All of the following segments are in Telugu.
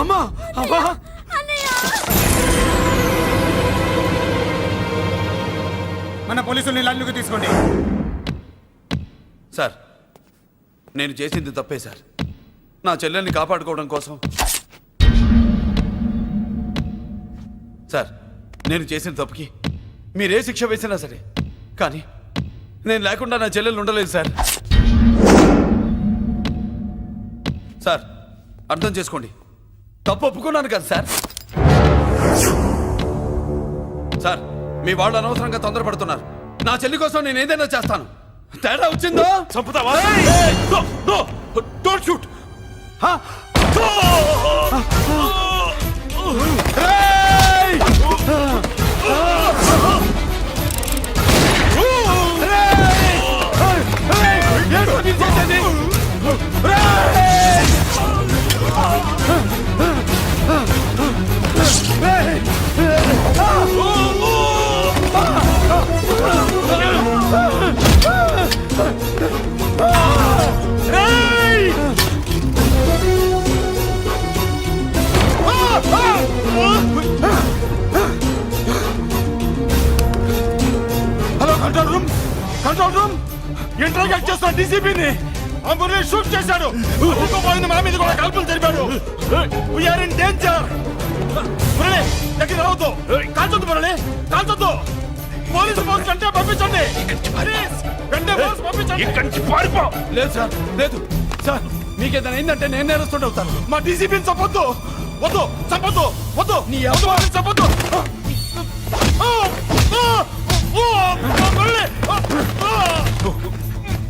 అమ్మా అమ్మా మన పోలీసుల్ని లైన్లోకి తీసుకోండి. సార్, నేను చేసింది తప్పే సార్. నా చెల్లెల్ని కాపాడుకోవడం కోసం. సార్, నేను చేసిన తప్పుకి మీరే శిక్ష వేసినా సరే, కానీ నేను లేకుండా నా చెల్లెలు ఉండలేదు సార్. సార్, అర్థం చేసుకోండి. తప్పు ఒప్పుకున్నాను కదా సార్. సార్, మీ వాళ్ళు అనవసరంగా తొందరపడుతున్నారు. నా చెల్లి కోసం నేను ఏదైనా చేస్తాను. తేడా వచ్చిందో చంపుతావా? Don't shoot. Hello control room, control room. Interrogate చేస్తున్న డీసీపీని అంబులెన్స్ షూట్ చేశాడు. ఇంకోపోయింది, మన మీద కూడా కాల్పులు జరిపాడు. We are in danger. మురళి, దగ్గర రావద్దు. కాల్చొద్దు మురళి, కాల్చొద్దు. పోలీసు ఫోర్స్ అంటే పంపించండి. వెంటనే ఫోర్స్ పంపించండి. ఇక్కడి నుంచి పారిపో. లేదు సార్, లేదు సార్. మీకేదైనా అయిందంటే నేను నేరస్తుంటే అవుతాను. మా డీసీపీని చంపొద్దు. వద్దు, చంపొద్దు, వద్దు. నీ వద్దు, వాళ్ళని చంపొద్దు.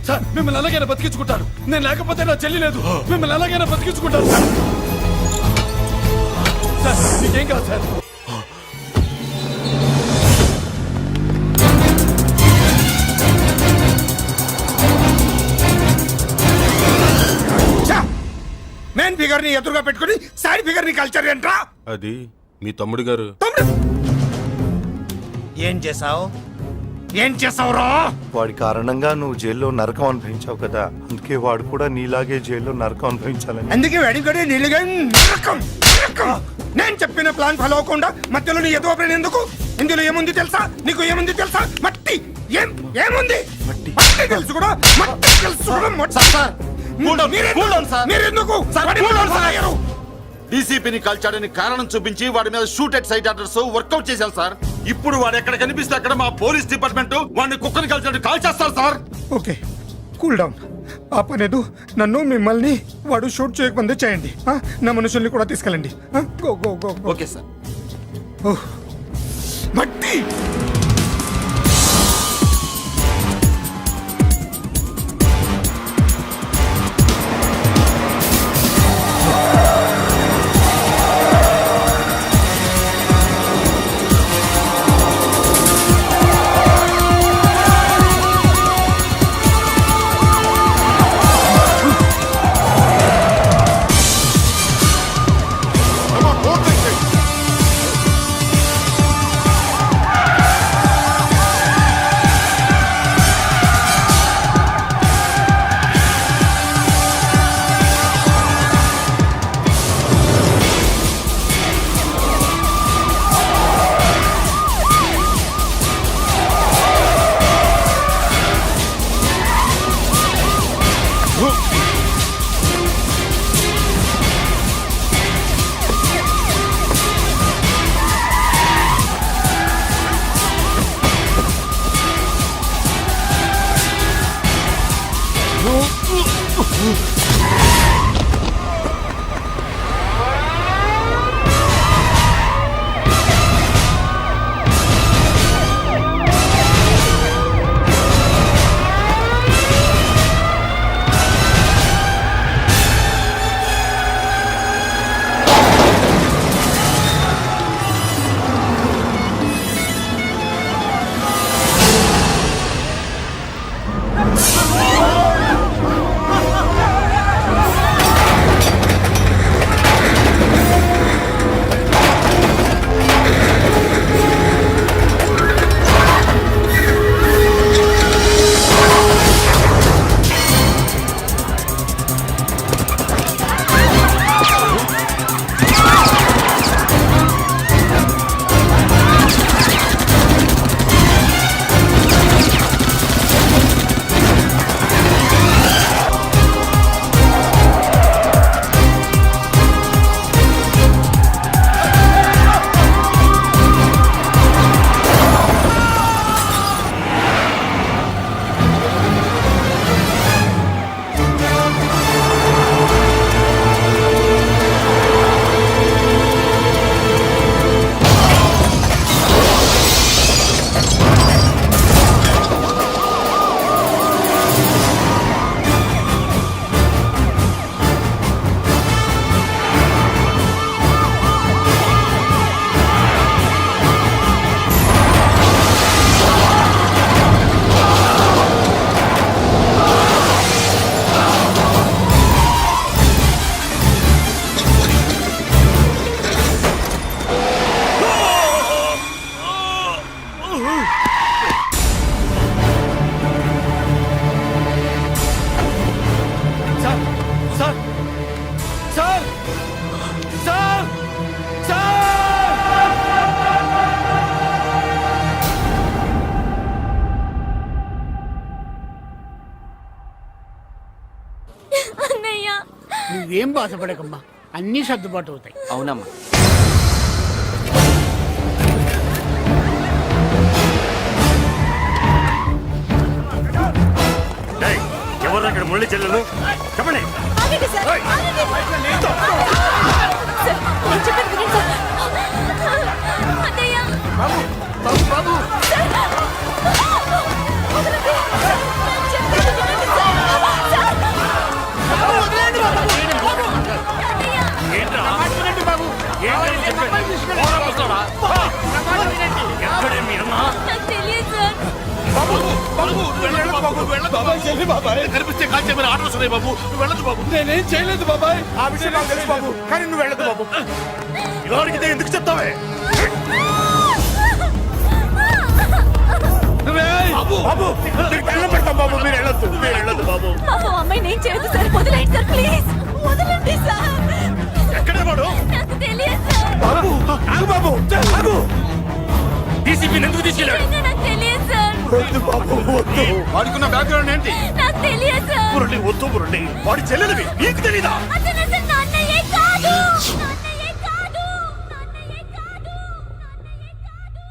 సార్, మిమ్మల్ని ఎలాగైనా బతికించుకుంటాను. నేను లేకపోతే నా చెల్లి లేదు. మిమ్మల్ని ఎలాగైనా బతికించుకుంటాను సార్. సార్, మీకేం కాదు సార్. మెయిన్ ఫిగర్ ని ఎదురుగా పెట్టుకుని సైడ్ ఫిగర్ ని కల్చర్ ఏంట్రా? అది మీ తమ్ముడు గారు. ఏం చేసావు? ఏం చేసావురా? వాడి కారణంగా నువ్వు జైల్లో నరకం అనుభవించావు కదా, అందుకే వాడు కూడా నీలాగే జైల్లో నరకం అనుభవించాలని. అందుకే వెడిగడి నీళ్ళగా నరకం నరకం. నేను చెప్పిన ప్లాన్ ఫాలో అవ్వకుండా మధ్యలో నీ ఎదువ ప్లాన్ ఎందుకు? ఇందులో ఏముంది తెలుసా? నీకు ఏముంది తెలుసా? మట్టి. ఏముంది? మట్టి తెలుసు కూడా, మట్టి తెలుసు కూడా. డీసీపీని కాల్చాడని కారణం చూపించి వాడి మీద shoot at sight orders work out చేశాం సార్. ఇప్పుడు వాడు ఎక్కడ కనిపిస్తే అక్కడ మా పోలీస్ డిపార్ట్మెంట్ వాడిని కుక్కని కాల్చాడు కాల్ చేస్తారు సార్. Okay, cool down. ఆ పనేదు నన్ను మిమ్మల్ని వాడు షూట్ చేయకముందే చేయండి. నా మనుషుల్ని కూడా తీసుకెళ్ళండి. Go go go. Okay sir. మట్టి. నువ్వేం బాధపడకమ్మా, అన్నీ సర్దుబాటు అవుతాయి. అవునమ్మా. ఎవరు అక్కడ మురళి చెల్లెలు చెప్పండి. ఆగండి సార్, ఆగండి. సార్, నేను చెప్పేది వినండి సార్. అన్నయ్య. బాబు బాబు వదలండి. చెప్పేది వినండి సార్. సార్. అన్నయ్య. ఏంట్రా? వినండి బాబు. ఏంటని చెప్పేది? పోరా ముసలోడా. ఎక్కడే మీ అమ్మ? నాకు తెలియదు సార్. బాబాయ్ చెల్లి బాబాయ్ కనిపిస్తే కాల్చే మీరు ఆటలు వస్తున్నాయి బాబు. నువ్వు వెళ్ళదు బాబు. నేనేం చేయలేదు బాబాయ్. ఆ విషయం నాకు తెలుసు బాబు, కానీ నువ్వు వెళ్ళదు బాబు. ఇలా అడిగితే ఎందుకు చెప్తావే? రేయ్! బాబు నీకు దండం పెడతాం బాబు, మీరు వెళ్ళొద్దు, మీరు వెళ్ళొద్దు బాబు. పాపం అమ్మాయి నేను చేయదు సార్. వదిలేండి సార్, ప్లీజ్ వదలండి సార్. ఎక్కడే వాడు? నాకు తెలియదు సార్. బాబు ఆగు బాబు, ఆగు. డీసీపీ ఎందుకు తీసుకెళ్ళాడు? నిజంగా నాకు తెలియదు సార్. వద్దు బాబు, వద్దు. వాడుకున్న బ్యాక్గ్రౌండ్ ఏంటి? నాకు తెలియదు సార్. మురళి వద్దు మురళి, వాడి చెల్లెలివి నీకు తెలీదా? అతను అసలు నా అన్నయ్యే కాదు. నా అన్నయ్యే కాదు. నా అన్నయ్యే కాదు. నా అన్నయ్యే కాదు.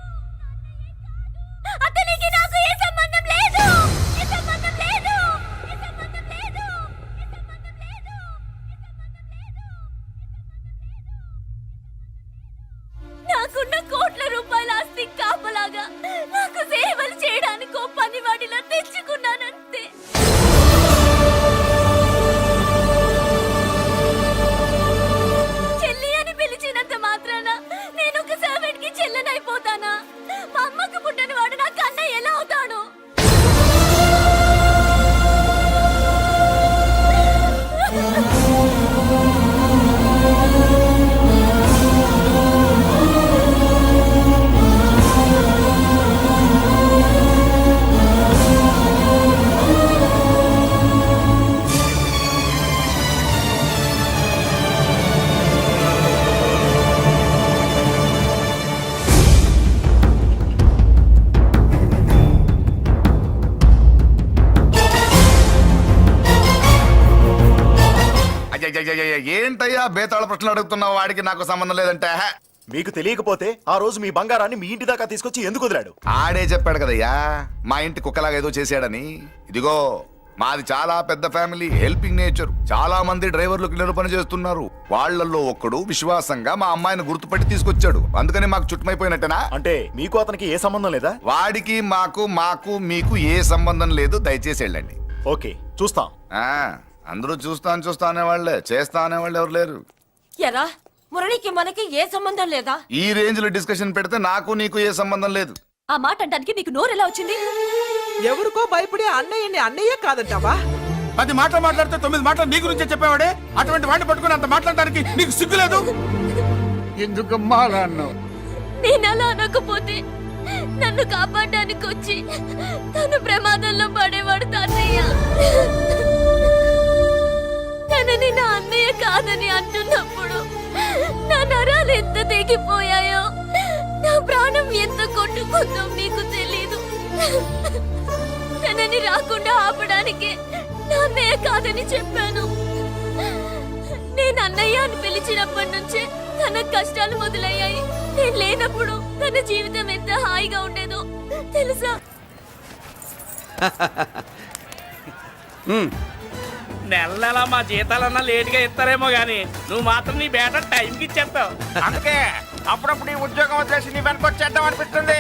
అతనికి నాకు ఏ సంబంధం లేదు. ఏ సంబంధం లేదు. ఏ సంబంధం లేదు. ఏ సంబంధం లేదు. నాకున్న కోట్ల రూపాయల ఆస్తి కాపలాగా నాకు సేవలు చేయడానికి ఓ పనివాడిలా తెచ్చుకున్నానంతే. చెల్లి అని పిలిచినంత మాత్రాన నేను ఒక సర్వెంట్ కి చెల్లెనైపోతానా? మా అమ్మకు పుట్టిన వాడు నాకు అన్నయ్య ఎలా అవుతాడు? అయ్యయ్యయ్యయ్య, ఏంటయ్యా బేతాళ ప్రశ్నలు అడుగుతున్నావు? వాడికి నాకు సంబంధం లేదంటే హే. మీకు తెలియకపోతే ఆ రోజు మీ బంగారాన్ని మీ ఇంటి దాకా తీసుకొచ్చి ఎందుకు వదిలాడు? ఆడే చెప్పాడు కదయ్యా మా ఇంటి కుక్కలాగా ఏదో చేశాడని. ఇదిగో మాది చాలా పెద్ద ఫ్యామిలీ, హెల్పింగ్ నేచర్. చాలా మంది డ్రైవర్లు క్లీనర్ పని చేస్తున్నారు. వాళ్ళల్లో ఒక్కడు విశ్వాసంగా మా అమ్మాయిని గుర్తుపట్టి తీసుకొచ్చాడు. అందుకని మాకు చుట్టుమైపోయినట్టేనా? అంటే మీకు అతనికి ఏ సంబంధం లేదా? వాడికి మాకు మీకు ఏ సంబంధం లేదు. దయచేసి వెళ్ళండి. ఓకే, చూస్తాం. ఆ, అందరూ చూస్తా అనేవాళ్లే, చేస్తా అనేవాళ్ళు ఎవరు లేరు. ఎరా మురళికి మనకి ఏ సంబంధం లేదా? ఈ రేంజ్ లో డిస్కషన్ పెడితే నాకు నీకు ఏ సంబంధం లేదు. ఆ మాట అంటానికి నీకు నోరు ఎలా వచ్చింది? ఎవరికో భయపడి అన్నయ్యని అన్నయ్య కాదంటావా? 10 మాటలు మాట్లాడితే 9 మాటలు నీ గురించే చెప్పేవాడే. అటువంటి వాడిని పట్టుకుని అంత మాట్లాడడానికి నీకు సిగ్గులేదు? ఎందుకమ్మా అలా అన్నావు? నేను అలా అనకపోతే నన్ను కాపాడడానికి వచ్చి తను ప్రమాదంలో పడేవాడు తాతయ్య. తనని నా అన్నయ్య కాదని అంటున్నప్పుడు నా నరాలు ఎంత తెగిపోయాయో, నా ప్రాణం ఎంత కొట్టుకుందో మీకు తెలీదు. తనని రాకుండా ఆపడానికి నా అన్నయ్య కాదని చెప్పాను. నేను అన్నయ్య అని పిలిచినప్పటి నుంచే తన కష్టాలు మొదలయ్యాయి. నేను లేనప్పుడు తన జీవితం ఎంత హాయిగా ఉండేదో తెలుసా? నెల నెల మా జీతాలన్నా లేటుగా ఇస్తారేమో గానీ నువ్వు మాత్రం నీ బేట టైంకి ఇచ్చేస్తావు. అందుకే అప్పుడప్పుడు ఈ ఉద్యోగం వదిలేసి నీ వెనక వచ్చేద్దాం అనిపిస్తుంది.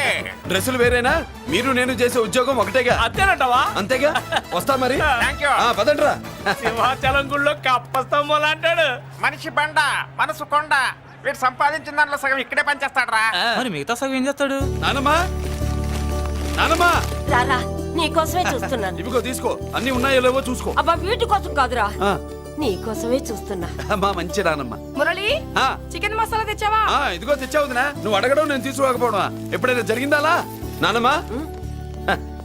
డ్రెస్సులు వేరేనా? మీరు నేను చేసే ఉద్యోగం ఒకటేగా. అంతేనంటావా? అంతేగా. వస్తా మరి. Thank you. పదండ్రా. సింహాచలం గుళ్ళో కప్పస్తంభం అంటాడు. మనిషి బండ మనసు కొండ. వీడు సంపాదించిన దాంట్లో సగం ఇక్కడే పనిచేస్తాడు రా. మరి మిగతా సగం ఏం చేస్తాడు? నానమ్మా, నానమ్మా, రారా, నీకోసమే చూస్తున్నాను. ఇవిగో తీసుకో. అన్ని ఉన్నాయో లేవో చూసుకో. అబ్బా వీటి కోసం కాదురా, ఆ, నీకోసమే చూస్తున్నా. మా మంచి నానమ్మ. మురళి, ఆ, చికెన్ మసాలా తెచ్చావా? ఇదిగో తెచ్చావుదినా. నువ్వు అడగడం నేను తీసుకోకపోవడమా? ఎప్పుడైనా జరిగిందాలా? నానమ్మా,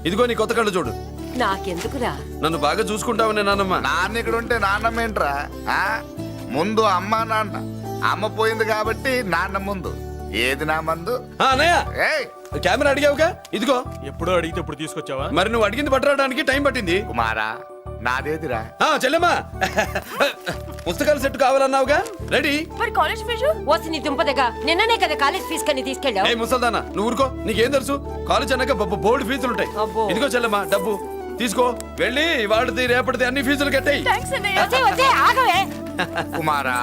ఇదిగో నీ కొత్త కళ్ళు చూడు. నాకెందుకురా? నన్ను బాగా చూసుకుంటావునే నానమ్మ. నాన్న ఇక్కడ ఉంటే నాన్నమ్మ ఏంట్రా? ఆ? ముందు అమ్మ నాన్న. అమ్మ పోయింది కాబట్టి నాన్న ముందు. ఏది నా మందు? అన్నయ్య, ఏయ్ కెమెరా అడిగావుగా, ఇదిగో. ఎప్పుడో అడిగితే ఇప్పుడు తీసుకొచ్చావా? మరి నువ్వు అడిగింది పట్టడానికి టైం పట్టింది. కుమారా, నాదేదిరా? చెల్లెమ్మా, పుస్తకాల సెట్ కావాలన్నావుగా రెడీ. మరి కాలేజ్ ఫీజు ఓసి నీ దుంపదగా నిన్ననే కదా కాలేజ్ ఫీజు కని తీసుకెళ్ళావు. ఏ ముసల్దానా నువ్వు ఊరుకో, నీకేం తెలుసు? కాలేజ్ అన్నాక బోర్డు ఫీజులు ఉంటాయి. అబ్బో. ఇదిగో చెల్లమ్మా డబ్బు తీసుకో, వెళ్ళి వాడిది రేపటిది అన్ని ఫీజులు కట్టాయి. థ్యాంక్స్ అన్నయ్య. వచ్చే వచ్చే ఆగవే. కుమారా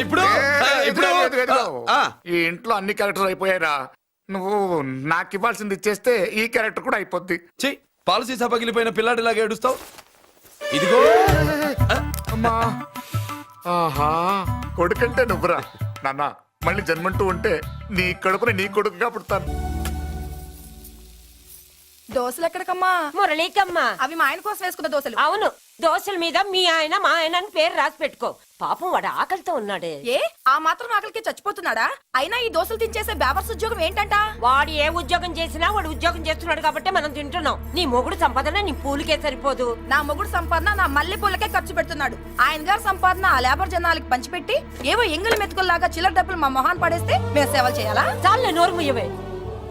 ఇప్పుడు ఇప్పుడు ఈ ఇంట్లో అన్ని క్యారెక్టర్ అయిపోయారా? నువ్వు నాకు ఇవ్వాల్సింది ఇచ్చేస్తే ఈ క్యారెక్టర్ కూడా అయిపోద్ది. చెయ్యి, పాలసీ సభ పగిలిపోయిన పిల్లాడిలాగా ఏడుస్తావు. ఇదిగో అమ్మా ఆహా కొడుకంటే నువ్వురా నాన్న. మళ్ళీ జన్మంటూ ఉంటే నీ కడుపుని నీ కొడుకుగా పుడతాను. దోశలు ఎక్కడికమ్మా? మురళీకమ్మ. అవి మా ఆయన కోసం వేసుకున్న దోశలు. అవును, దోశల మీద మీ ఆయన మా ఆయన అని పేరు రాసి పెట్టుకో. పాపం వాడు ఆకలితో ఉన్నాడే. ఏ ఆ మాత్రం ఆకలికి చచ్చిపోతున్నాడా? అయినా ఈ దోశలు తినేసే బేవర్స్ ఉద్యోగం ఏంటంట? వాడు ఏ ఉద్యోగం చేసినా వాడు ఉద్యోగం చేస్తున్నాడు కాబట్టి మనం తింటున్నాం. నీ మొగుడు సంపాదన నీ పూలకే సరిపోదు. నా మొగుడు సంపాదన నా మల్లె పూలకే ఖర్చు పెడుతున్నాడు. ఆయన గారి సంపాదన ఆ లేబర్ జనాలకి పంచిపెట్టి ఏవో ఎంగిలి మెతుకుల్లాగా చిల్లర డబ్బులు మా మొహాన్ పడేస్తే మేము సేవలు చేయాలా? చాలే నోరు ముయ్యవే.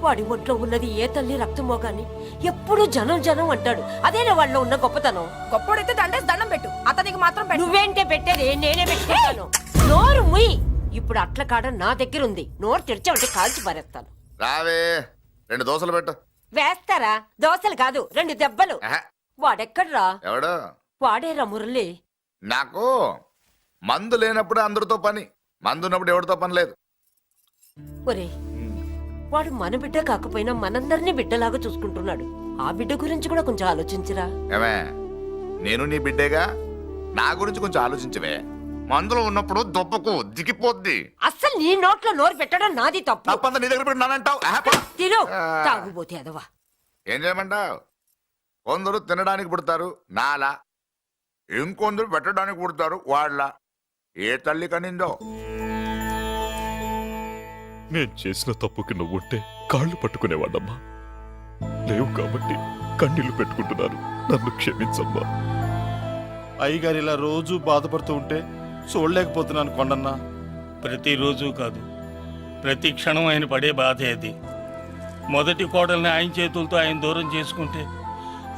వాడి ఒంట్లో ఉన్నది ఏ తల్లి రక్తమో గాని ఎప్పుడు జనం జనం అంటాడు. అదేనా వాళ్ళలో ఉన్న గొప్పతనం. గొప్పోడైతే దండేసి దండం పెట్టు, అతనికి మాత్రం పెట్టు. నువ్వేంటే పెట్టేది, నేనే పెట్టుకుంటాను. నోరు ముయ్. ఇప్పుడు అట్ల కాడ నా దగ్గర ఉంది. నోరు తెరిచావంటే కాల్చి పారేస్తాను. రావే 2 దోశలు పెట్టు. వేస్తారా? దోశలు కాదు 2 దెబ్బలు. ఆహా, వాడెక్కడ్రా? ఎవడు? వాడేరా మురళి. నాకు మందు లేనప్పుడు అందరితో పని, మందు ఉన్నప్పుడు ఎవరితో పని లేదు. ఒరే, వాడు మన బిడ్డ కాకపోయినా మనందరినీ బిడ్డలాగా చూసుకుంటున్నాడు. ఆ బిడ్డ గురించి కూడా కొంచెం ఆలోచించరా. ఏమే నేను నీ బిడ్డేగా, నా గురించి కొంచెం ఆలోచించవే. మందులో ఉన్నప్పుడు దొప్పకు దిగిపోద్ది. అస్సలు నీ నోట్లో నోరు పెట్టడం నాది తప్పు. తప్పంతా నీ దగ్గర పెట్టినానంటావు. తిను తాగుబోతే అదవా. ఏం చేయమంటావు? కొందరు తినడానికి పుడతారు నాలా, ఇంకొందరు పెట్టడానికి పుడతారు వాళ్ళ. ఏ తల్లి కనిందో. నేను చేసిన తప్పుకి నువ్వుంటే కాళ్ళు పట్టుకునేవాడమ్మా. లేవు కాబట్టి కన్నీళ్లు పెట్టుకుంటున్నారు. నన్ను క్షమించమ్మా. అయ్యగారు ఇలా రోజు బాధపడుతూ ఉంటే చూడలేకపోతున్నాను కొండన్నా. ప్రతిరోజు కాదు, ప్రతి క్షణం ఆయన పడే బాధే అది. మొదటి కోడల్ని ఆయన చేతులతో ఆయన దూరం చేసుకుంటే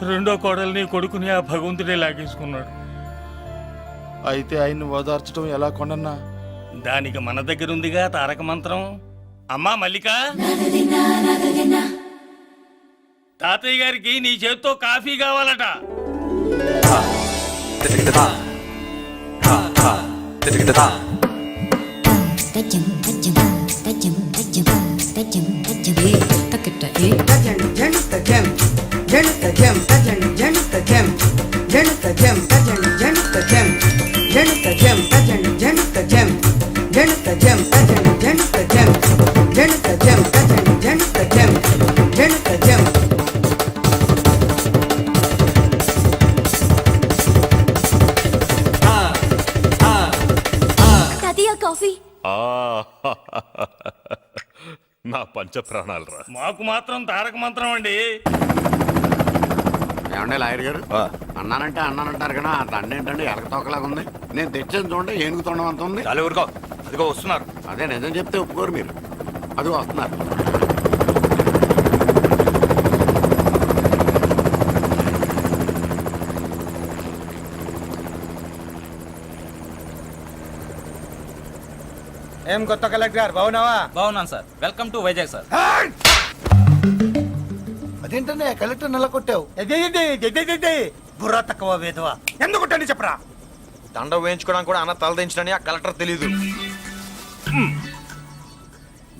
రెండో కోడల్ని కొడుకుని ఆ భగవంతుడే లాగేసుకున్నాడు. అయితే ఆయన్ని ఓదార్చడం ఎలా కొండన్నా? దానికి మన దగ్గర ఉందిగా తారక మంత్రం. అమ్మా మల్లిక, తాతయ్య గారికి నీ చేత్తో కాఫీ కావాలట. కాఫీ. నా పంచ ప్రాణాలు రా. మాకు మాత్రం తారక మంత్రం అండి. ఏమండే లాయర్ గారు, అన్నానంటే అన్నానంటారు కదా, ఆ దండ ఏంటంటే ఎలకతోకలాగా ఉంది. నేను తెచ్చేది చూడండి ఏనుగు తొండం అంత ఉంది. చాలు ఊరుకో, అదిగో వస్తున్నారు. అదే నిజం చెప్తే ఒప్పుకోరు మీరు. అది వస్తున్నారు. ఏం కొత్త కలెక్టర్ బాగున్నావా? బాగున్నాను sir. Welcome to Vizag sir. అదేంటనే కలెక్టర్ నెల కొట్టావు? బుర్ర తక్కువ వేదవా. ఎందుకు కొట్టండి చెప్పరా? దండ వేయించుకోవడానికి కూడా అన్న తలదించడని ఆ కలెక్టర్ తెలీదు.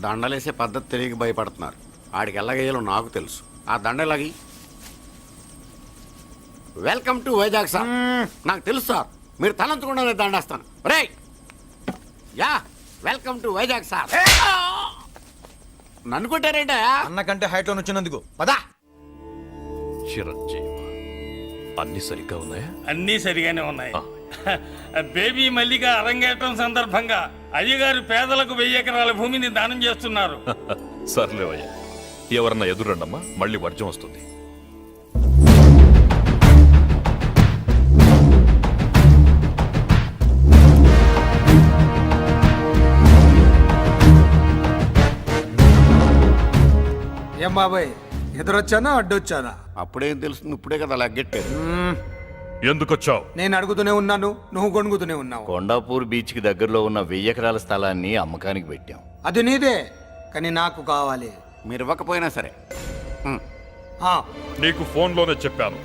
దండలేసే పద్ధతి తెలియక భయపడుతున్నారు. ఆడికి ఎలాగేయాలో నాకు తెలుసు. ఆ దండ ఎలాగి. Welcome to Vizag sir. నాకు తెలుసు సార్, మీరు తలంచకుండా దండేస్తాను. రే యా వెల్కమ్ టు వైజాగ్ సార్. నన్ను కొట్టారేంట? అన్నకంటే హైట్ లో వచ్చినందుకు పదా. చిరంజీవి, అన్ని సరిగ్గా ఉన్నాయా? అన్నీ సరిగానే ఉన్నాయి. బేబీ మల్లిక అరంగేట్రం సందర్భంగా అయ్యగారు పేదలకు 1000 ఎకరాల భూమిని దానం చేస్తున్నారు. సర్లేవయ్యా, ఎవరన్నా ఎదురండమ్మా, మళ్ళీ వర్జం వస్తుంది. ఏం బాబాయ్, ఎదురొచ్చానా అడ్డొచ్చానా? అప్పుడేం తెలుస్తుంది, ఇప్పుడే కదా లగ్గెట్టారు. ఎందుకొచ్చావు? నేను అడుగుతూనే ఉన్నాను, నువ్వు గొణుగుతూనే ఉన్నావు. కొండాపూర్ బీచ్ కి దగ్గరలో ఉన్న 1000 ఎకరాల స్థలాన్ని అమ్మకానికి పెట్టాం. అది నీదే, కానీ నాకు కావాలి. మీరు ఇవ్వకపోయినా సరే. ఆ, నీకు ఫోన్లోనే చెప్పాను.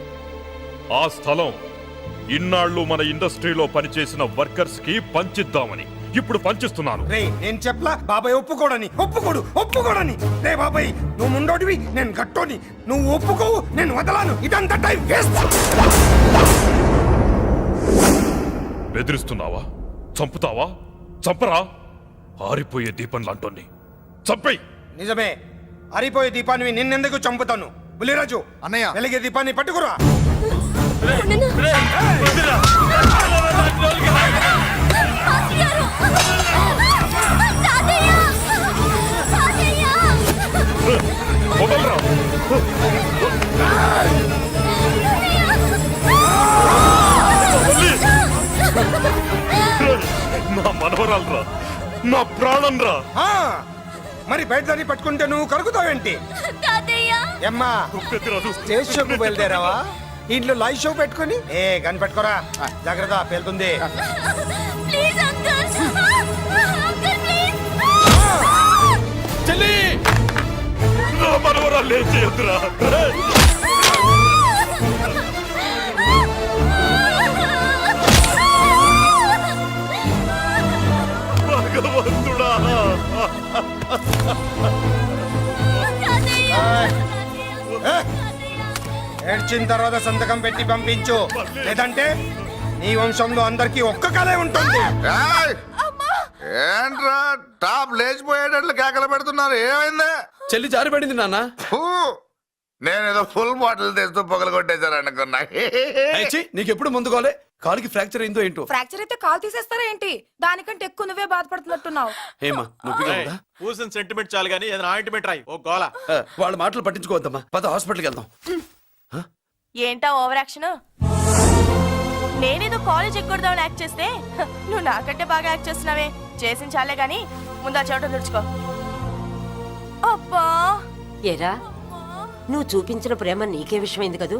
ఆ స్థలం ఇన్నాళ్ళు మన ఇండస్ట్రీలో పనిచేసిన వర్కర్స్ కి పంచిద్దామని. ఇప్పుడు పంచిస్తున్నాను. రే నేను చెప్పలా బాబాయ్ ఒప్పుకోడని. రే బాబాయ్, నువ్వు ముండోడివి, నేను గట్టోని. నువ్వు ఒప్పుకోవు, నేను వదలాను. ఇదంతా టైం వేస్ట్. బెదిరిస్తున్నావా? చంపుతావా? చంపరా? ఆరిపోయే దీపం లాంటోని చంపేయ్. నిజమే, అరిపోయే దీపాన్ని నిన్నెందుకు చంపుతాను? బుల్లిరాజు అన్నయ్య. వెలిగే దీపాన్ని పట్టుకురా. వదలరా. నా మనవరాలరా, నా ప్రాణం రా. ఆ, మరి బయట దాన్ని పట్టుకుంటే నువ్వు కరుగుతావేంటి? ఎమ్మా, స్టేజ్ షోకు బయలుదేరావా? ఇంట్లో లైవ్ షో పెట్టుకుని గన్ పెట్టుకోరా. జాగ్రత్త, పేలుతుంది. చెల్లి, నా మనవరాలు ఏం చేయొద్దురా. భగవంతుడా. ఏడ్చిన తర్వాత సంతకం పెట్టి పంపించు, లేదంటే నీ వంశంలో అందరికీ ఒక్క కలే ఉంటుంది. ఏంట్రా టాప్ లేచిపోయేటట్లు కేకలు పెడుతున్నారు? ఏమైంది? చెల్లి జారిపడింది నాన్న. ఫూ, నేనేదో ఫుల్ బాటిల్ తెస్తూ పొగలు కొట్టేశారు అనుకున్నా. నీకెప్పుడు ముందుకోలే? కాలుకి ఫ్రాక్చర్ అయిందో ఏంటో. ఫ్రాక్చర్ అయితే కాల్ తీసేస్తారా ఏంటి? దానికంటే ఎక్కువ నువ్వే బాధపడుతున్నట్టున్నావు. ఏమా నొప్పిగా ఉందా? పూసిన సెంటిమెంట్ చాలు గానీ ఏదైనా ఆయింట్మెంట్ రాయి. ఓ గోల. వాళ్ళ మాటలు పట్టించుకోవద్దమ్మా, పద హాస్పిటల్కి వెళ్దాం. ఏంటా ఓవర్ యాక్షన్? నేనేదో కాలేజ్ ఎక్కడదామని యాక్ట్ చేస్తే నువ్వు నాకంటే బాగా యాక్ట్ చేస్తున్నావే. చేసిన చాలే గాని ముందు ఆ చోట తుడుచుకో. అబ్బా, ఏరా, నువ్వు చూపించిన ప్రేమ నీకే విషయమైంది కదూ?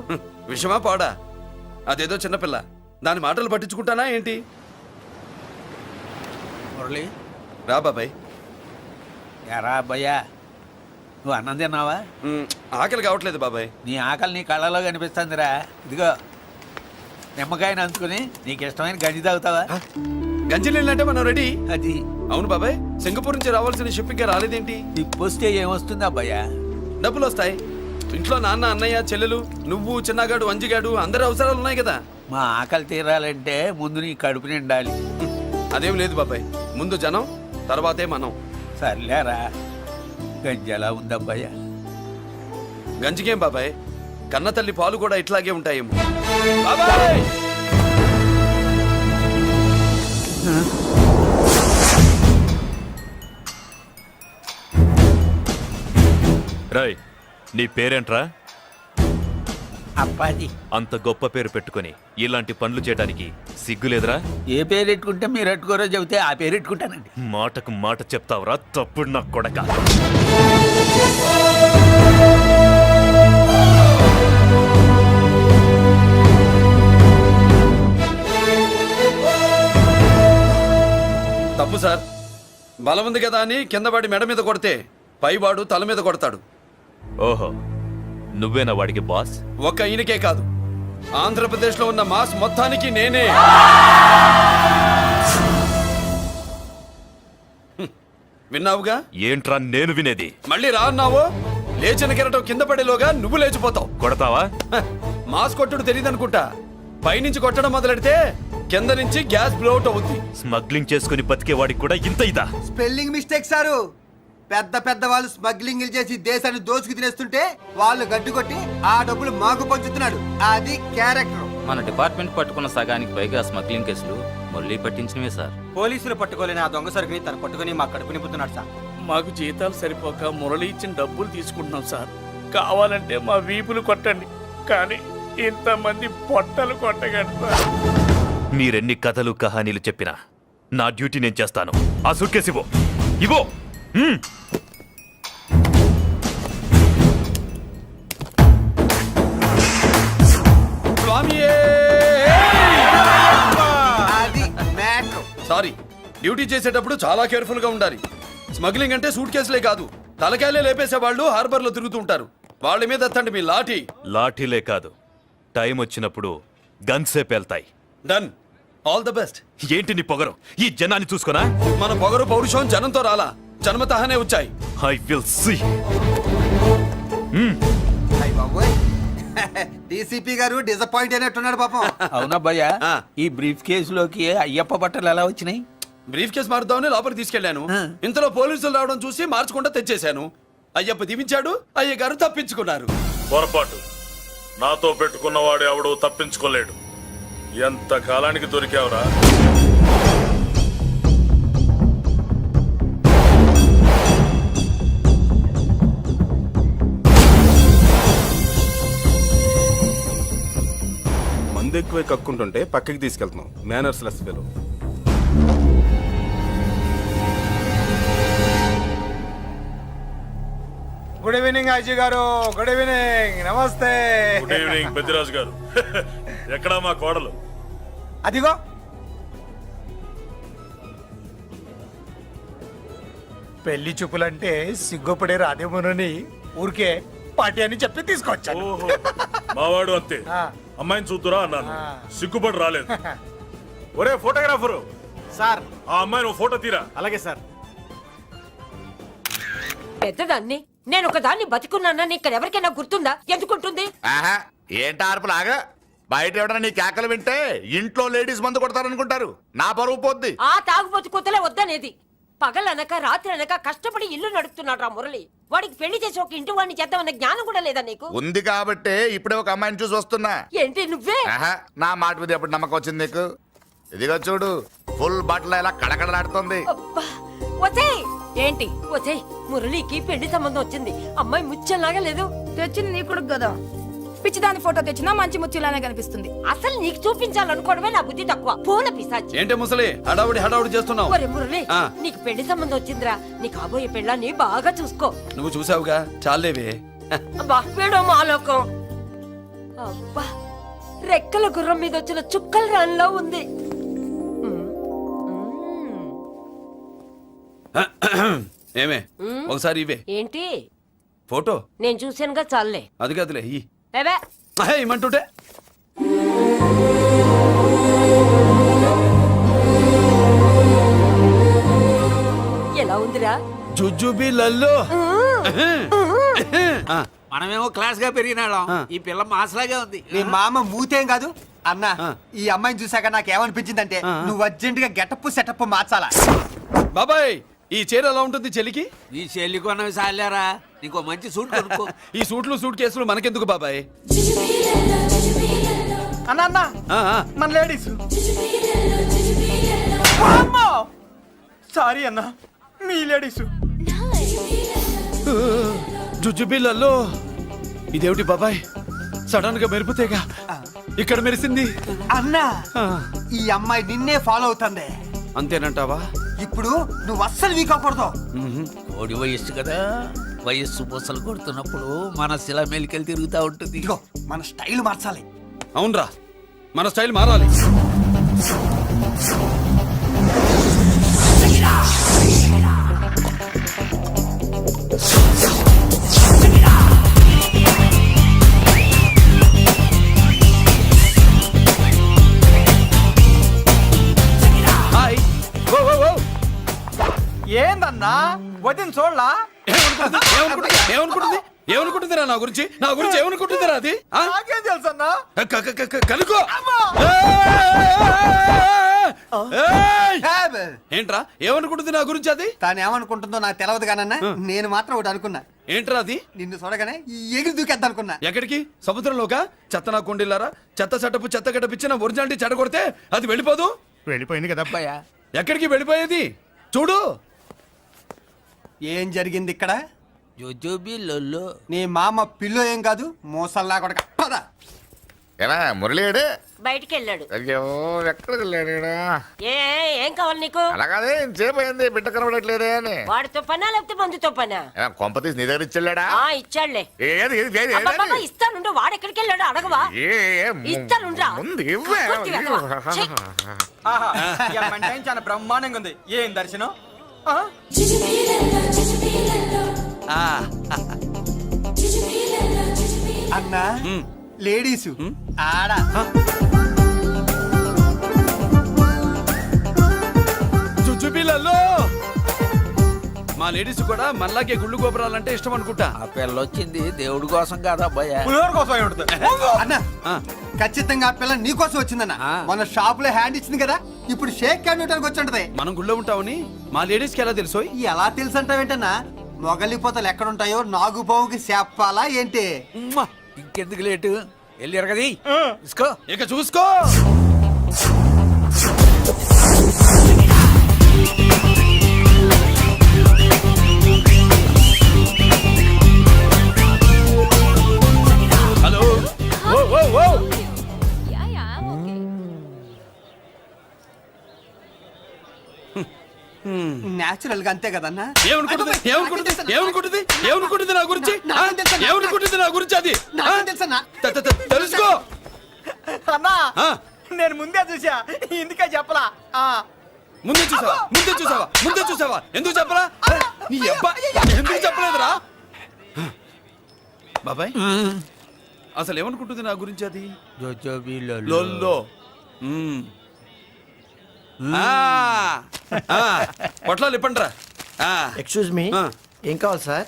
విషమా పాడా? అదేదో చిన్నపిల్ల, దాని మాటలు పట్టించుకుంటానా ఏంటి? మురళి, రా బాబాయ్. ఎరా అబ్బాయ్యా, నువ్వు అన్నం తిన్నావా? ఆకలి కావట్లేదు బాబాయ్. నీ ఆకలి నీ కళ్ళలో కనిపిస్తుందిరా. ఇదిగో నిమ్మకాయని అంచుకుని నీకు ఇష్టమైన గంజి తాగుతావా? గంజి నీళ్ళంటే మనం రెడీ. అది అవును బాబాయ్, సింగపూర్ నుంచి రావాల్సిన షిప్పింగ్ రాలేదేంటి? తిప్పొస్తే ఏమొస్తుంది అబ్బాయ్యా? డబ్బులు వస్తాయి. ఇంట్లో నాన్న, అన్నయ్య, చెల్లెలు, నువ్వు, చిన్నగాడు, అంజిగాడు, అందరి అవసరాలు ఉన్నాయి కదా. మా ఆకలి తీరాలంటే ముందు నీ కడుపు నిండాలి. అదేం లేదు బాబాయ్, ముందు జనం, తర్వాతే మనం. సర్లేరా, గంజి ఎలా ఉందబ్బాయ్యా? గంజికేం బాబాయ్, కన్న తల్లి పాలు కూడా ఇట్లాగే ఉంటాయేమో. బాబాయ్, రాయ్, నీ పేరేంట్రా? అప్పాజీ. అంత గొప్ప పేరు పెట్టుకొని ఇలాంటి పనులు చేయడానికి సిగ్గులేదురా? ఏ పేరు పెట్టుకుంటే మీరు పెట్టుకోరో చెబితే ఆ పేరు పెట్టుకుంటానండి. మాటకు మాట చెప్తావురా తప్పుడు నా కొడక. తప్పు సార్. బలం ఉంది కదా అని కింద పడి మెడ మీద కొడితే పైవాడు తల మీద కొడతాడు. ఓహో, నువ్వేనా వాడికి బాస్? ఒక్క ఈయనకే కాదు, ఆంధ్రప్రదేశ్ లో ఉన్న మాస్ మొత్తానికి నేనే. విన్నావుగా? ఏంట్రా నేను వినేది? మళ్ళీ రా అన్నావు, లేచిన కెరటం కింద పడేలోగా నువ్వు లేచిపోతావు. కొడతావా? మాస్ కొట్టుడు తెలియదనుకుంటా. పైనుంచి కొట్టడం మొదలెడితే కింద నుంచి గ్యాస్ బ్లౌట్ అవుద్ది. స్మగ్లింగ్ చేసుకుని బతికే వాడికి కూడా ఇంత ఇదా? Spelling mistake sir. పెద్ద పెద్ద వాళ్ళు స్మగ్లింగ్ చేసి దేశాన్ని దోచుకు తినేస్తుంటే వాళ్ళు గడ్డు కొట్టి ఆ డబ్బులు మాకు పంచుతున్నాడు. అది క్యారెక్టర్. మన డిపార్ట్మెంట్ పట్టుకున్న సగానికి పైగా స్మగ్లింగ్ కేసులు మురళి పట్టించినవే సార్. పోలీసులు పట్టుకోలేని ఆ దొంగ సరుకుని తను పట్టుకుని మా కడుపు నింపుతున్నాడు సార్. మాకు జీతాలు సరిపోక మురళి ఇచ్చిన డబ్బులు తీసుకుంటున్నాం సార్. కావాలంటే మా వీపులు కొట్టండి, కానీ ఇంతమంది పొట్టలు కొట్టగండి సార్. మీరెన్ని కథలు కహానీలు చెప్పినా నా డ్యూటీ నేను చేస్తాను. ఆ సూట్ కేసు ఇవ్వు. ఇవ్వు. స్వామియే సారీ, డ్యూటీ చేసేటప్పుడు చాలా కేర్ఫుల్ గా ఉండాలి. స్మగ్లింగ్ అంటే సూట్ కేసులే కాదు, తలకాయలే లేపేసే వాళ్ళు హార్బర్ లో తిరుగుతూ ఉంటారు. వాళ్ళ మీద ఎత్తండి మీ లాఠీ. లాఠీలే కాదు, టైం వచ్చినప్పుడు గన్సే పేల్తాయి. డన్. All the best. ఏంటి నీ పొగరు? ఈ జనాన్ని చూసుకోనా? మన పొగరు పౌరుషం జనంతో రాలా, జన్మతహనే వచ్చాయి. I will see. డీసీపీ గారు డిసప్పాయింట్ అయినట్టున్నాడు పాపం. అవునా భయ్యా, ఈ బ్రీఫ్ కేసులోకి అయ్యప్ప బట్టలు ఎలా వచ్చినాయి? బ్రీఫ్ కేసు మారుద్దామని లోపలికి తీసుకెళ్లాను. ఇంతలో పోలీసులు రావడం చూసి మార్చకుండా తెచ్చేశాను. అయ్యప్ప దీవించాడు, అయ్య గారు తప్పించుకున్నారు. పొరపాటు. నాతో పెట్టుకున్నవాడు ఎవడు తప్పించుకోలేడు. ఎంత కాలానికి దొరికావురా? మందు ఎక్కువ కక్కుంటుంటే పక్కకి తీసుకెళ్తున్నాం. Manners less fellow. Good evening Aji గారు. Good evening. నమస్తే. గుడ్ ఈవినింగ్ పెద్దిరాజు గారు. ఎక్కడా మా కోడలు? అదిగో. పెళ్లి చూపులంటే సిగ్గుపడే రాధేమోనని ఊరికే పార్టీ అని చెప్పి తీసుకొచ్చాను. ఓహో, మావాడు అంతే. అమ్మాయిని చూద్దురా అన్నాను, సిగ్గుపడి రాలేదు. ఒరే ఫోటోగ్రాఫరు సార్, ఆ అమ్మాయిని ఓ ఫోటో తీరా. అలాగే సార్. పెద్దదాన్ని నేను ఒకదాన్ని బతికున్నానని ఇక్కడ ఎవరికైనా గుర్తుందా? ఎందుకుంటుంది? ఏంట ఆర్పులాగా? బయట ఎవడన్నా నీ కేకలు వింటే ఇంట్లో లేడీస్ మందు కొడతారనుకుంటారు. నా పరువు పోద్ది. ఆ తాగుబోతు కూతలే వద్దనేది. పగలనక రాత్రి అనక కష్టపడి ఇల్లు నడుపుతున్నాడు రా మురళి. వాడికి పెళ్లి చేసి ఒక ఇంటి వాడిని చేద్దామన్న జ్ఞానం కూడా లేదా నీకు? ఉంది కాబట్టే ఇప్పుడే ఒక అమ్మాయిని చూసి వస్తున్నా. ఏంటి నువ్వే? నా మాట మీద ఎప్పుడు నమ్మకం వచ్చింది నీకు? ఇదిగో చూడు, ఫుల్ బట్టలు ఇలా కడకడలాడుతుంది. వచ్చేయ్. ఏంటి వచ్చేయ్? మురళికి పెళ్లి సంబంధం వచ్చింది. అమ్మాయి ముచ్చల్లాగా లేదు. తెచ్చింది నీ కొడుకు కదా. పిచ్చిదాని ఫోటో తెచ్చినా మంచి ముత్యులానే కనిపిస్తుంది. అసలు నీకు చూపించాలనుకోవడమే నా బుద్ధి తక్కువ. పూల పిశాచి. ఏంటి ముసలి హడావుడి చేస్తున్నావు? ఒరే మురళి, నీకు పెళ్లి సంబంధం వచ్చిందిరా. నీ కాబోయే పెళ్ళాన్ని బాగా చూసుకో. నువ్వు చూసావుగా, చాలేవే. అబ్బా వీడో మాలోకం. అబ్బా రెక్కల గుర్రం మీద వచ్చిన చుక్కల రాన్లో ఉంది. ఏమే ఒకసారి ఇవే. ఏంటి ఫోటో? నేను చూసానుగా, చాలే. అది కాదులే ఏమంటుంటే ఎలా ఉందిరా? జుజుబి లల్లో. మనమేమో క్లాస్ గా పెరిగినాళ్ళం, ఈ పిల్ల మాసలాగే ఉంది. నీ మామ మూతేం కాదు అన్నా. ఈ అమ్మాయిని చూసాక నాకేమనిపించిందంటే నువ్వు అర్జెంట్ గా గెటప్ సెటప్ మార్చాలా. బాబాయ్, ఈ చీర ఎలా ఉంటుంది చెల్లికి? ఈ చెల్లి కొన్నవి సాలేరా, నీకో మంచి సూట్ కొనుక్కో. ఈ సూట్ కేసులు మనకెందుకు బాబాయ్? అన్నా మన లేడీస్. సారీ అన్నా, మీ లేడీస్. జుజుబిళ్ళల్లో ఇదేమిటి బాబాయ్? సడన్ గా మెరుపుతేగా ఇక్కడ మెరిసింది. అన్నా, ఈ అమ్మాయి నిన్నే ఫాలో అవుతుంది. అంతేనంటావా? ఇప్పుడు నువ్వు అస్సలు వీక్ అవ్వకూడదు. ఓడి వయస్సు కదా, వయస్సు పూసలు కొడుతున్నప్పుడు మన శిల మెలికలు తిరుగుతూ ఉంటుంది. ఇదిగో మన స్టైల్ మార్చాలి. అవునరా, మన స్టైల్ మారాలి. హాయ్. ఏందన్నా వదిన చూడలా? ఏమనుకుంటుందిరా నా గురించి? ఏమనుకుంటుందిరా అది? నాకేం తెలుసు అన్నా. కనుకో. ఏంట్రా ఏమనుకుంటుంది నా గురించి? అది తాను ఏమనుకుంటుందో నాకు తెలియదు కానన్నా, నేను మాత్రం ఒకటి అనుకున్నా. ఏంట్రా అది? నిన్ను చూడగానే ఎగిరి దూకేద్దాం అనుకున్నా. ఎక్కడికి? సముద్రంలోకా? చెత్త నా కొండిల్లారా, చెత్త సెటప్ చెత్త గడపిచ్చి నా ఒరిజినాలిటీ చెడగొడితే అది వెళ్ళిపోదు. వెళ్ళిపోయింది కదా అబ్బాయా. ఎక్కడికి వెళ్ళిపోయేది? చూడు ఏం జరిగింది ఇక్కడ. జోజోబి లొల్లో. నీ మామ పిల్లో ఏం కాదు, మోసల్లా కొడక. పద. ఏనా మురళీడే బయటికి వెళ్ళాడు. అయ్యో ఎక్కడికి వెళ్ళాడు? ఏం కావాలి నీకు? అలాగే ఇంతసేపు అయింది బిడ్డ కనబడట్లేదే అని. వాడితో పనా లేకపోతే మందుతో పనా? కొంపతీసి నీ దగ్గర ఇచ్చాడా? ఇచ్చాడులే. ఏది ఏది ఏది అబ్బబ్బబ్బ, ఇస్తానుండు. వాడు ఎక్కడికి వెళ్ళాడు అడగవా? ఇస్తానుండ్రా. ముందు ఇవ్వే. కొద్ది వెళ్ళవా? ఛీ. చాలా బ్రహ్మాండంగా ఉంది. ఏం దర్శనం? అన్నా లేడీసు ఆడ చుచ్చుపిల్లల్లో మా లేడీస్ కూడా మనలాగే గుళ్ళు గోపురాలంటే ఇష్టం అనుకుంటా. ఆ పిల్ల వచ్చింది దేవుడి కోసం కాదా అబ్బాయి? పులిహోర కోసం అయి ఉంటుంది. అన్నా ఖచ్చితంగా ఆ పిల్ల నీకోసం వచ్చిందన్న. మన షాప్ లో హ్యాండ్ ఇచ్చింది కదా, ఇప్పుడు షేక్ హ్యాండ్ ఇవ్వడానికి వచ్చి ఉంటది. మనం గుళ్ళో ఉంటామని మా లేడీస్ కి ఎలా తెలుసు? ఎలా తెలుసు అంటావేంటన్నా? మొగలిపోతలు ఎక్కడుంటాయో నాగుబావుకి చెప్పాలా ఏంటి? ఇంకెందుకు లేటు వెళ్ళారు కదా తీసుకో. ఇక చూసుకో. హలో. ఓ ఓ ఓ నేచురల్ గా అంతే కదన్నా. ఏమనుకుంటుంది నా గురించి? ఏమనుకుంటుంది నా గురించి? అది తెలుసన్నా. తెలుసుకో. అన్నా నేను ముందే చూసా, ఇందుకే చెప్పలా. ముందే చూసావా? ఎందుకు చెప్పరా? నీ అబ్బా ఎందుకు చెప్పలేదురా? బాబాయ్ అసలు ఏమనుకుంటుంది నా గురించి? అది లొల్లో. పొట్లాలు ఇప్పండిరా. ఎక్స్క్యూజ్ మీ, ఏం కావాలి సార్?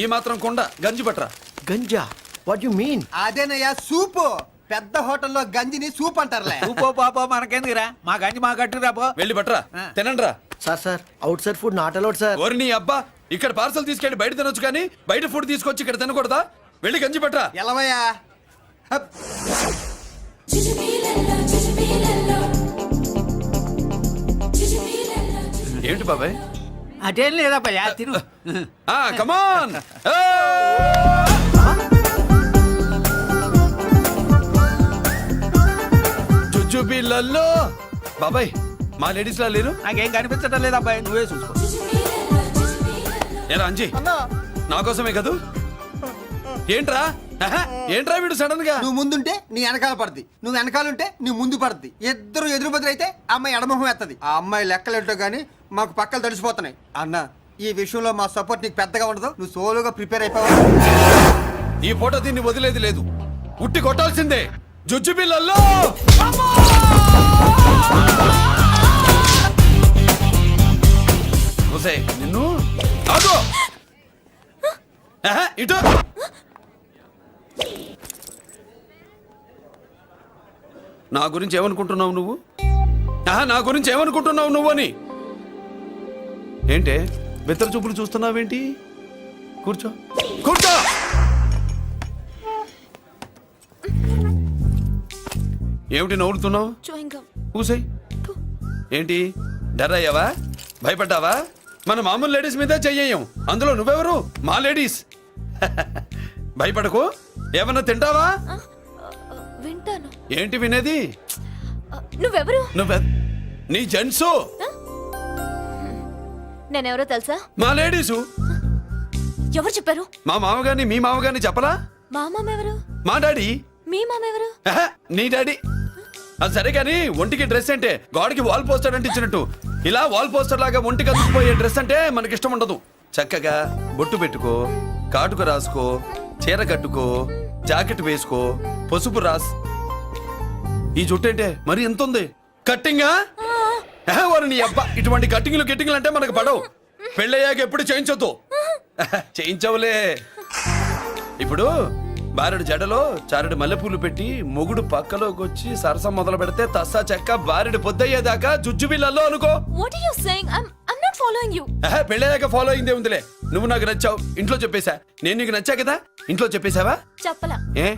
ఈ మాత్రం కొండ గంజి పట్టరా. గంజా? What you mean? అదేనయ్యా సూపు. పెద్ద హోటల్లో గంజిని సూప్ అంటారులే. పాప మనకెందుకురా, మా గంజి మా కట్టు రాపో. వెళ్ళి పట్టరా, తినండి రా. Sir out side food not allowed sir. ఓరి నీ అబ్బా, ఇక్కడ పార్సల్ తీసుకెళ్ళి బయట తినొచ్చు కానీ బయట ఫుడ్ తీసుకొచ్చి ఇక్కడ తినకూడదా? వెళ్ళి గంజి పట్టరా. ఎలవయ్యా. ఏమిటి బాబాయ్? అదేం లేదబ్బా తిను. కమాన్. చుచ్చుపిల్లల్లో బాబాయ్ మా లేడీస్ లా లేరు. నాకేం కనిపించడం లేదు అబ్బాయి, నువ్వే చూసుకో. ఏరా అంజీ, నా కోసమే కదూ? ఏంట్రా ఏంట్రా వీడు సడన్ గా? నువ్వు ముందుంటే నీ వెనకాల పడుతుంది, నువ్వు వెనకాలంటే నీ ముందు పడుతుంది. ఇద్దరు ఎదురు బదులు అయితే అమ్మాయి ఎడమొహం ఎత్తది. ఆ అమ్మాయి లెక్కలేంటో గానీ మాకు పక్కలు తడిసిపోతున్నాయి. అన్న ఈ విషయంలో మా సపోర్ట్ నీకు పెద్దగా ఉండదు. నువ్వు సోలోగా ప్రిపేర్ అయిపోవాలి. ఈ ఫోటో దీన్ని వదిలేది లేదు, ఉట్టి కొట్టాల్సిందే. జుజ్జు పిల్లల్లో నిన్ను ఇటు. నా గురించి ఏమనుకుంటున్నావు నువ్వు? నా గురించి ఏమనుకుంటున్నావు నువ్వు అని? ఏంటే బెత్తర చూపులు చూస్తున్నావేంటి? కూర్చో. ఏమిటి నవ్వుతున్నావు? కూసాయి. ఏంటి డర్ అయ్యావా? భయపడ్డావా? మన మామూలు లేడీస్ మీద చెయ్యం, అందులో నువ్వెవరు? మా లేడీస్. భయపడకు. ఏమన్నా తింటావా? వింటాను. ఏంటి వినేది? నువ్వెవరు? నీ జెంట్సు. నేనెవరో తెలుసా? మా లేడీసు. ఎవరు చెప్పారు? మా మామగారిని మీ మామగారిని చెప్పలా? మా మామ ఎవరు? మా డాడీ. మీ మామ ఎవరు? నీ డాడీ. అది సరే కానీ ఒంటికి డ్రెస్ అంటే గోడకి వాల్ పోస్టర్ అంటే ఇచ్చినట్టు ఇలా వాల్ పోస్టర్ లాగా ఒంటికి అందుకుపోయే డ్రెస్ అంటే మనకి ఇష్టం ఉండదు. చక్కగా బొట్టు పెట్టుకో, కాటుకు రాసుకో, చీర కట్టుకో, జాకెట్ వేసుకో, పసుపు రాస్. ఈ జుట్టు అంటే మరి ఎంత ఉంది? కట్టింగా? వారు నీ అబ్బా, ఇటువంటి కట్టింగ్లు అంటే మనకు పడవు. పెళ్ళయ్యాక ఎప్పుడు చేయించొద్దు. చేయించవులే. ఇప్పుడు బారెడు జడలో చారెడు మల్లెపూలు పెట్టి మొగుడు పక్కలోకి వచ్చి సరసం మొదలు పెడితే తస్సా చెక్క బారెడు పొద్దయ్యేదాకా జుజ్జు బిళ్ళల్లో అనుకో. What are you saying? I'm not following you. పెళ్ళయ్యాక ఫాలో అయిందే ఉందిలే. నువ్వు నాకు నచ్చావు, ఇంట్లో చెప్పేశా. నేను నీకు నచ్చా కదా, ఇంట్లో చెప్పేశావా? చెప్పలా. ఏ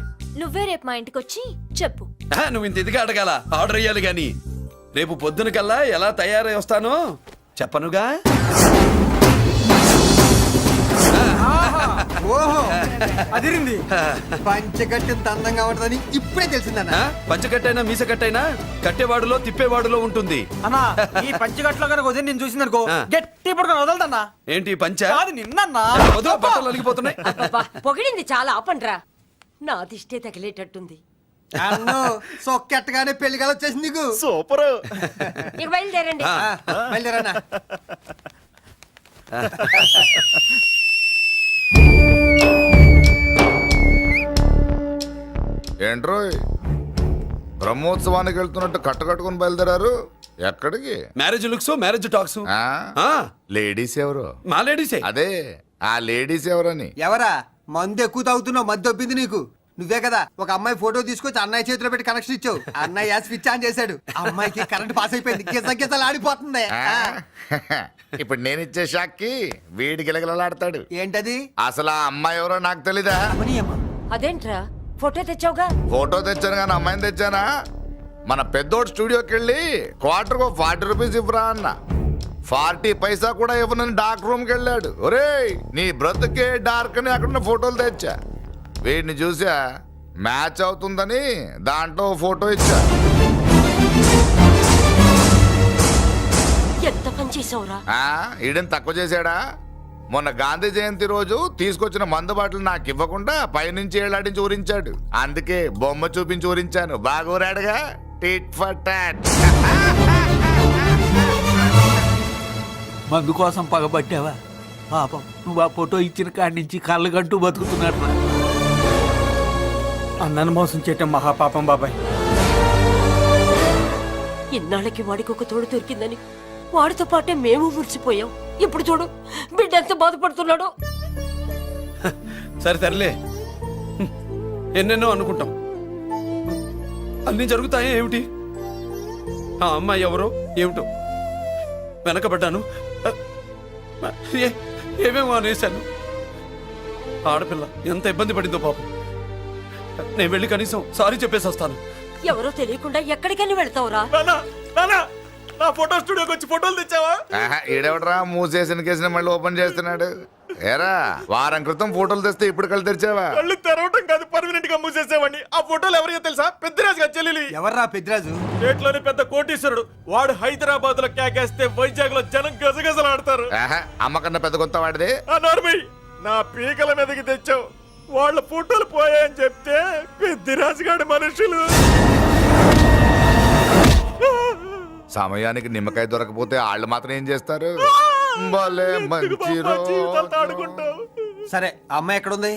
నువ్వే రేపు మా ఇంటికి వచ్చి చెప్పు. నువ్వు ఇంత ఇదిగా అడగాల, ఆర్డర్ అయ్యాలి గాని. రేపు పొద్దున కల్లా ఎలా తయారై వస్తానో చెప్పనుగా. ఓహో అదిరింది. పంచగట్టింత అందంగా ఉంటుందని ఇప్పుడే తెలిసిందన్న. పంచకట్టైనా మీసకట్టైనా కట్టేవాడులో తిప్పేవాడులో ఉంటుంది. అన్నా ఈ పంచగట్లో కనుక వదిలి నేను చూసిందనుకో ఆ. గట్టి పడుకొని వదలదన్నా. ఏంటి పంచ కాదు నిన్నన్నా. వదిలో బట్టలు అలిగిపోతున్నాయి. అబ్బబ్బా, పొగిడింది చాలా ఆపండ్రా. నా దిష్టే తగిలేటట్టుంది. అన్ను సొక్కెట్టగానే పెళ్లి కాలం వచ్చేసింది నీకు. సూపర్. ఇక బయలుదేరండి. బయలుదేరన్నా. ఏంట్రోయ్ బ్రహ్మోత్సవానికి వెళ్తున్నట్టు కట్టుకట్టుకుని బయలుదేరారు? ఎక్కడికి? Marriage looks, marriage talks. Ladies ఎవరు? మా లేడీసే. అదే ఆ లేడీస్ ఎవరని. ఎవరా మందు ఎక్కువ తాగుతున్నావు? మధ్య దొబ్బింది నీకు. నువ్వే కదా ఒక అమ్మాయి ఫోటో తీసుకొచ్చి అన్నయ్య చేతిలో పెట్టి కనెక్షన్ ఇచ్చావు. అన్నయ్య స్విచ్ ఆన్ చేశాడు. అమ్మాయికి కరెంట్ పాస్ అయిపోయింది. గిజలు ఆడిపోతుంది. ఇప్పుడు నేను ఇచ్చే షాక్కి వీడి గిలగిలలాడతాడు. ఏంటది? అసలు ఆ అమ్మాయి ఎవరో నాకు తెలీదా? అదేంట్రా ఫోటో తెచ్చావుగా? ఫోటో తెచ్చాను కానీ అమ్మాయిని తెచ్చానా? మన పెద్దోడు స్టూడియోకి వెళ్ళి క్వార్టర్కు 40 రూపీస్ ఇవ్వరా అన్న. 40 పైసా కూడా ఇవ్వనని డార్క్ రూమ్కి వెళ్ళాడు. ఒరేయ్ నీ బ్రతుకే డార్క్ అని అక్కడ ఫోటోలు తెచ్చా. వీడిని చూసా మ్యాచ్ అవుతుందని దాంట్లో ఫోటో ఇచ్చా. ఎంత పని చేసావురా? ఈడని తక్కువ చేశాడా? మొన్న గాంధీ జయంతి రోజు తీసుకొచ్చిన మందు బాటలు నాకు ఇవ్వకుండా పైనుంచి ఏలాడించి ఊరించాడు. అందుకే బొమ్మ చూపించి ఊరించాను. బాగా ఊరాడుగా. Tit for tat. మందు కోసం పగబట్టావా? పాపం నువ్వు ఆ ఫోటో ఇచ్చిన కాడి నుంచి కళ్ళు గంటూ బతుకుతున్నట్టు. అన్నను మోసం చేయటం మహాపాపం బాబాయ్. ఇన్నాళ్ళకి వాడికి ఒక తోడు దొరికిందని వాడితో పాటే మేము మురిసిపోయాం. ఇప్పుడు చూడు బిడ్డ ఎంత బాధపడుతున్నాడో. సరే తరలే, ఎన్నెన్నో అనుకుంటాం, అన్నీ జరుగుతాయే ఏమిటి? ఆ అమ్మాయి ఎవరో ఏమిటో వెనకబడ్డాను. ఏమేమో అనేశాను. ఆడపిల్ల ఎంత ఇబ్బంది పడిందో పాపం. నేను వెళ్ళి కనీసం సారీ చెప్పేసి వస్తాను. ఎవరో తెలియకుండా ఎక్కడికని వెళ్తావురా? నా ఫోటో స్టూడియోకి వచ్చి ఫోటోలు తెచ్చావా? ఈడెవడరా మూసేసిన కేసుని మళ్ళీ ఓపెన్ చేస్తున్నాడు? ఏరా వారం క్రితం ఫోటోలు తెస్తే ఇప్పుడు కళ్ళు తెరిచావా? కళ్ళు తెరవటం కాదు, పర్మనెంట్ గా మూసేసేవాడిని. ఆ ఫోటోలు ఎవరికో తెలుసా? పెద్దరాజు గారి చెల్లెలి. ఎవర్రా పెద్దరాజు? స్టేట్లోని పెద్ద కోటీశ్వరుడు. వాడు హైదరాబాద్ లో కేకేస్తే వైజాగ్ లో జనం గజగజలాడతారు. అమ్మ కన్నా పెద్ద కొత్త వాడిది. ఆ నార్మై నా పీకల మీదకి తెచ్చావు. వాళ్ళ ఫోటోలు పోయాయని చెప్తే పెద్దిరాజు గారి మనుషులు. సమయానికి నిమ్మకాయ దొరకపోతే వాళ్ళు మాత్రం ఏం చేస్తారు? భలే మంచి రోజు. సరే అమ్మాయి ఎక్కడుంది?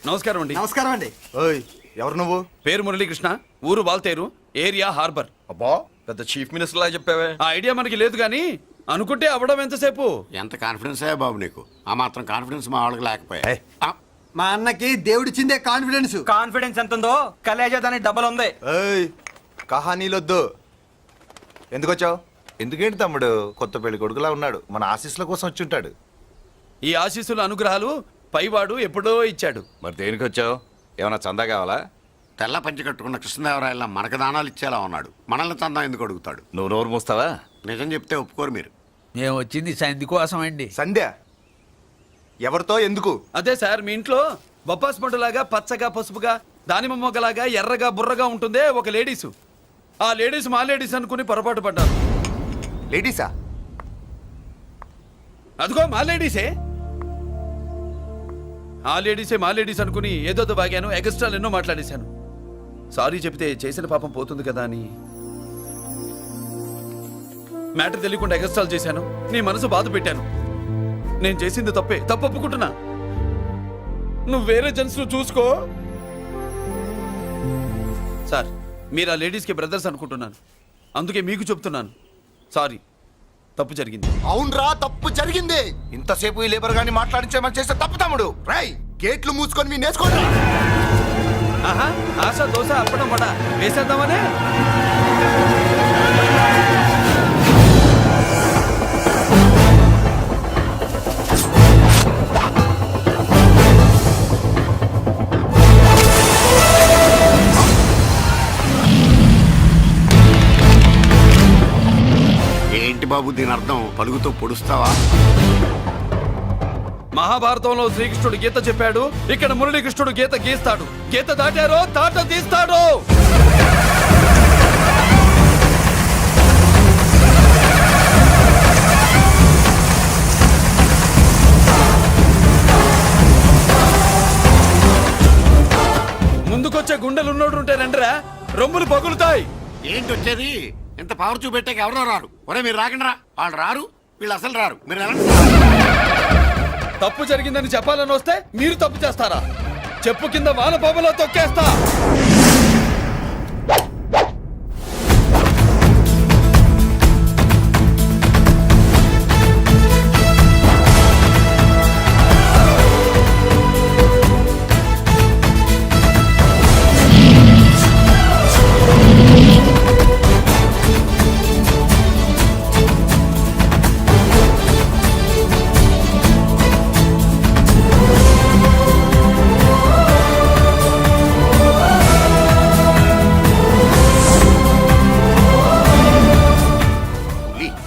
నమస్కారం అండి. నమస్కారం అండి. ఓయ్ ఎవరు నువ్వు? పేరు మురళీకృష్ణ, ఊరు వాల్తేరు, ఏరియా హార్బర్. అబ్బా పెద్ద చీఫ్ మినిస్టర్ లా చెప్పావే. ఆ ఐడియా మనకి లేదు కానీ అనుకుంటే అవ్వడం ఎంతసేపు? ఎంత కాన్ఫిడెన్స్ అయ్యా బాబు నీకు? ఆ మాత్రం కాన్ఫిడెన్స్ మా వాళ్ళకి లేకపోయా? మా అన్నకి దేవుడిచ్చిందే కాన్ఫిడెన్స్. కాన్ఫిడెన్స్ ఎంత ఉందో కలేజా దానికి డబల్ ఉంది. ఏయ్ కహానీలొద్దు. ఎందుకు వచ్చావు? ఎందుకేంటి తమ్ముడు కొత్త పెళ్లి కొడుకులా ఉన్నాడు. మన ఆశీస్సుల కోసం వచ్చి ఉంటాడు. ఈ ఆశీస్సుల అనుగ్రహాలు పైవాడు ఎప్పుడో ఇచ్చాడు. మరి దేనికి వచ్చావు? ఏమైనా చందా కావాలా? తెల్ల పంచి కట్టుకున్న కృష్ణదేవరాయల మనకు దానాలు ఇచ్చేలా ఉన్నాడు. మనల్ని చందా ఎందుకు అడుగుతాడు? నువ్వు నోరు మూస్తావా? నిజం చెప్తే ఒప్పుకోరు మీరు. మేము వచ్చింది సంధి కోసం అండి. సంధ్య ఎవరితో ఎందుకు? అదే సార్, మీ ఇంట్లో బొప్పాస్ పండులాగా పచ్చగా పసుపుగా దానిమ్మ మొగ్గలాగా ఎర్రగా బుర్రగా ఉంటుందే ఒక లేడీసు. ఆ లేడీస్ మా లేడీస్ అనుకుని పొరపాటు పడ్డారు. లేడీసా? అదిగో మా లేడీసే. ఆ లేడీసే మా లేడీస్ అనుకుని ఏదో బాగాను, ఎగస్ట్రాలు ఎన్నో మాట్లాడేశాను. సారీ చెప్తే చేసిన పాపం పోతుంది కదా అని మ్యాటర్ తెలియకుండా ఎగస్ట్రాలు చేశాను. నీ మనసు బాధ పెట్టాను. నేను చేసింది తప్పే, తప్పు ఒప్పుకుంటున్నా. నువ్వు వేరే జెంట్స్ చూసుకో. సార్, మీరు ఆ లేడీస్కి బ్రదర్స్ అనుకుంటున్నాను, అందుకే మీకు చెప్తున్నాను. సారీ, తప్పు జరిగింది. అవునరా తప్పు జరిగింది. ఇంతసేపు ఈ లేబర్ గాని మాట్లాడించే చేస్తే తప్పు తమ్ముడు. రై గేట్లు మూసుకొని మీ నేర్చుకోండి. ఆహా, ఆశ దోశ అప్పడం వడ వేసేద్దామనే. ఏంటి బాబు దీని అర్థం? పలుగుతో పొడుస్తావా? మహాభారతంలో శ్రీకృష్ణుడు గీత చెప్పాడు, ఇక్కడ మురళీకృష్ణుడు గీత గీస్తాడు. గీత దాటారో తాట తీస్తాడు. ముందుకొచ్చే గుండెలున్నోడు ఉంటే రండిరా, రొమ్ములు పగులుతాయి. ఏంటి వచ్చేది? ఇంత పవర్ చూపెట్టాక ఎవరో రారు. ఒరే మీరు రాకండి రా. వాళ్ళు రారు, వీళ్ళు అసలు రారు. మీరు వెళ్ళండి. తప్పు జరిగిందని చెప్పాలని వస్తే మీరు తప్పు చేస్తారా? చెప్పు కింద వాన బాబులో తొక్కేస్తా.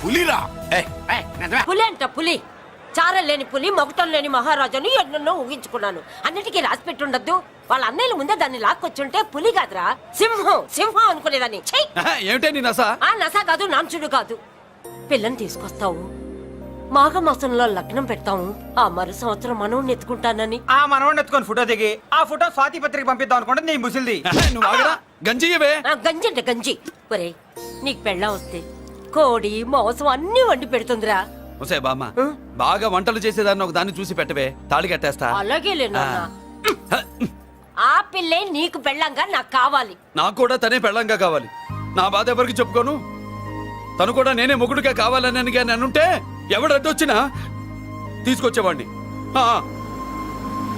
పులిరా. పులి అంట పులి. చారం లేని పులి, మొగటం లేని మహారాజుని ఎన్నెన్నో ఊహించుకున్నాను. అన్నిటికీ రాసి పెట్టుండద్దు. వాళ్ళ అన్నయ్యల ముందే దాన్ని లాక్కొచ్చుంటే పులి కాదురా, సింహం. సింహం అనుకునేదాన్ని. ఏమిటే నీ నస? ఆ నస కాదు, నాంచుడు కాదు. పిల్లని తీసుకొస్తావు, మాఘమాసంలో లగ్నం పెడతాము. ఆ మరు సంవత్సరం మనవుణ్ణి ఎత్తుకుంటానని ఆ మనవాడిని ఎత్తుకొని ఫోటో దిగి ఆ ఫోటో స్వాతి పత్రిక పంపిద్దాం అనుకుంటే నీ ముసిల్ది. నువ్వు ఆగరా, గంజియవే. గంజి అంటే గంజి. ఒరే నీకు పెళ్ళం వస్తే కోడి మాంసం అన్ని వండి పెడుతుందిరా. ఒసే బామ్మ, బాగా వంటలు చేసేదాన్ని ఒక దాన్ని చూసి పెట్టవే, తాళి కట్టేస్తా. అలాగే లేనా? ఆ పిల్లే నీకు పెళ్ళంగా నాకు కావాలి. నాకు కూడా తనే పెళ్ళంగా కావాలి. నా బాధ ఎవరికి చెప్పుకోను. తను కూడా నేనే మొగుడుగా కావాలని అనుంటే ఎవడు అడ్డొచ్చినా తీసుకొచ్చేవాడిని.